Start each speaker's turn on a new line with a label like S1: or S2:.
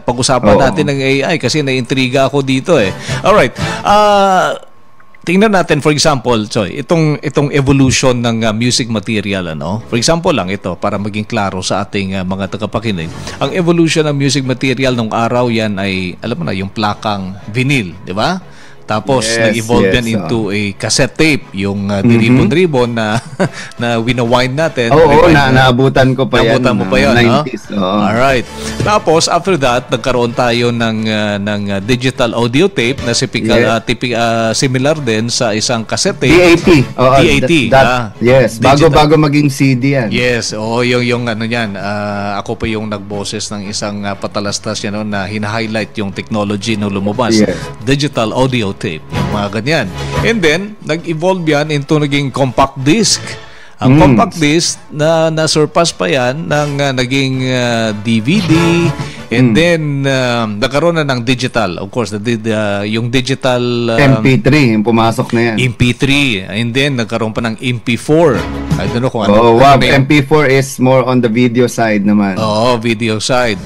S1: pag-usapan natin ng AI kasi naiintriga ako dito eh. Alright. Tingnan natin for example, itong evolution ng music material, ano? For example lang ito para maging klaro sa ating mga tagapakinig. Ang evolution ng music material nung araw yan ay alam mo na yung plakang vinyl, di ba? Tapos nag-evolve yan into a cassette tape, yung diribon-ribon na winawind natin.
S2: Oo, naabutan ko pa yan.
S1: Naabutan mo pa yun,
S2: 90s.
S1: No? Alright. Tapos, after that, nagkaroon tayo ng digital audio tape na similar din sa isang cassette tape.
S2: DAT.
S1: DAT.
S2: Yes, bago maging CD yan.
S1: Yes, yung ano yan. Ako pa yung nagboses ng isang patalastas yan na hina-highlight yung technology na lumabas.
S2: Yes.
S1: Digital audio tape, yung mga ganyan. And then, nag-evolve yan into naging compact disc. Ang compact disc na na-surpass pa yan ng naging DVD, and then nagkaroon na ng digital. Of course, yung digital
S2: MP3, yung pumasok na yan.
S1: MP3, and then nagkaroon pa ng MP4. I don't know kung ano.
S2: MP4 is more on the video side naman.
S1: Video side.